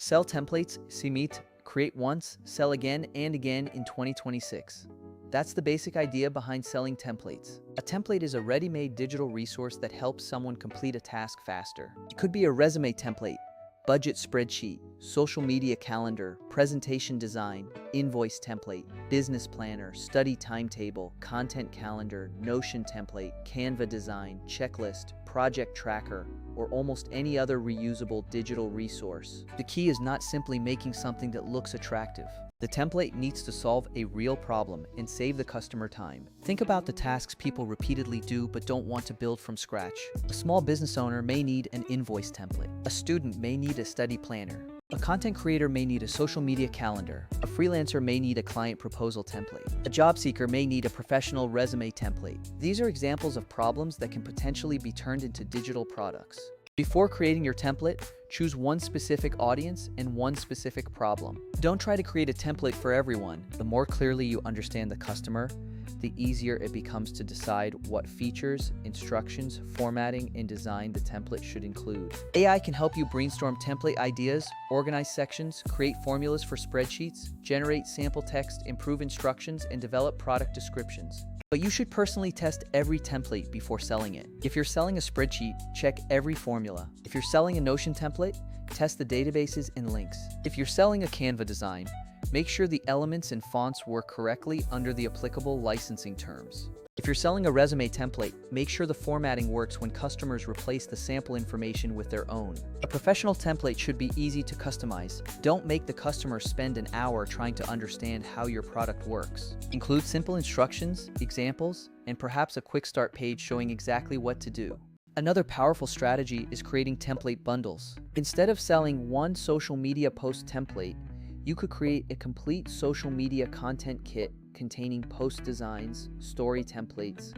Sell templates, simit, create once, sell again and again in 2026. That's the basic idea behind selling templates. A template is a ready-made digital resource that helps someone complete a task faster. It could be a resume template, budget spreadsheet, social media calendar, presentation design, invoice template, business planner, study timetable, content calendar, Notion template, Canva design, checklist, project tracker, or almost any other reusable digital resource. The key is not simply making something that looks attractive. The template needs to solve a real problem and save the customer time. Think about the tasks people repeatedly do but don't want to build from scratch. A small business owner may need an invoice template. A student may need a study planner. A content creator may need a social media calendar. A freelancer may need a client proposal template. A job seeker may need a professional resume template. These are examples of problems that can potentially be turned into digital products. Before creating your template, choose one specific audience and one specific problem. Don't try to create a template for everyone. The more clearly you understand the customer, the easier it becomes to decide what features, instructions, formatting, and design the template should include. AI can help you brainstorm template ideas, organize sections, create formulas for spreadsheets, generate sample text, improve instructions, and develop product descriptions. But you should personally test every template before selling it. If you're selling a spreadsheet, check every formula. If you're selling a Notion template, test the databases and links. If you're selling a Canva design, make sure the elements and fonts work correctly under the applicable licensing terms. If you're selling a resume template, make sure the formatting works when customers replace the sample information with their own. A professional template should be easy to customize. Don't make the customer spend an hour trying to understand how your product works. Include simple instructions, examples, and perhaps a quick start page showing exactly what to do. Another powerful strategy is creating template bundles. Instead of selling one social media post template, you could create a complete social media content kit containing post designs, story templates,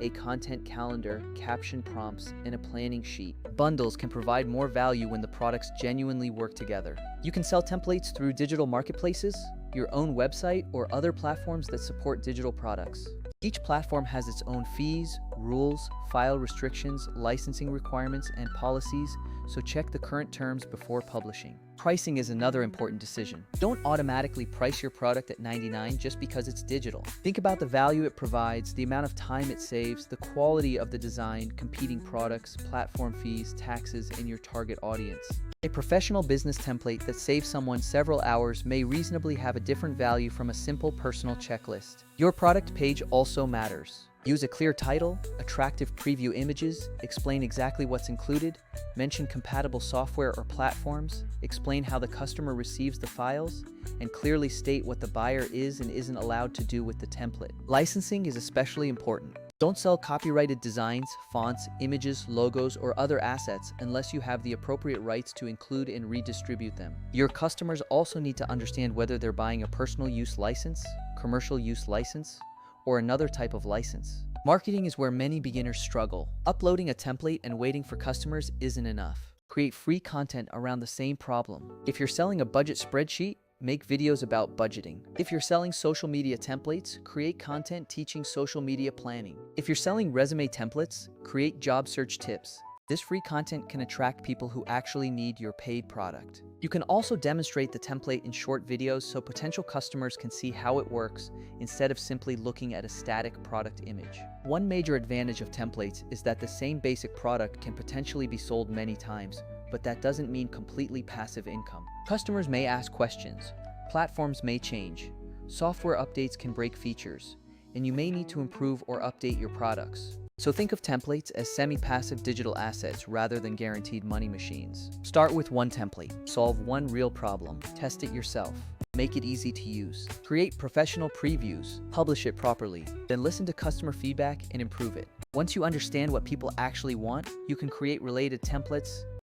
a content calendar, caption prompts, and a planning sheet. Bundles can provide more value when the products genuinely work together. You can sell templates through digital marketplaces, your own website, or other platforms that support digital products. Each platform has its own fees, rules, file restrictions, licensing requirements, and policies, so check the current terms before publishing. Pricing is another important decision. Don't automatically price your product at $99 just because it's digital. Think about the value it provides, the amount of time it saves, the quality of the design, competing products, platform fees, taxes, and your target audience. A professional business template that saves someone several hours may reasonably have a different value from a simple personal checklist. Your product page also matters. Use a clear title, attractive preview images, explain exactly what's included, mention compatible software or platforms, explain how the customer receives the files, and clearly state what the buyer is and isn't allowed to do with the template. Licensing is especially important. Don't sell copyrighted designs, fonts, images, logos, or other assets unless you have the appropriate rights to include and redistribute them. Your customers also need to understand whether they're buying a personal use license, commercial use license, or another type of license. Marketing is where many beginners struggle. Uploading a template and waiting for customers isn't enough. Create free content around the same problem. If you're selling a budget spreadsheet, make videos about budgeting. If you're selling social media templates, create content teaching social media planning. If you're selling resume templates, create job search tips. This free content can attract people who actually need your paid product. You can also demonstrate the template in short videos so potential customers can see how it works instead of simply looking at a static product image. One major advantage of templates is that the same basic product can potentially be sold many times, but that doesn't mean completely passive income. Customers may ask questions, platforms may change, software updates can break features, and you may need to improve or update your products. So think of templates as semi-passive digital assets rather than guaranteed money machines. Start with one template, solve one real problem, test it yourself, make it easy to use, create professional previews, publish it properly, then listen to customer feedback and improve it. Once you understand what people actually want, you can create related templates,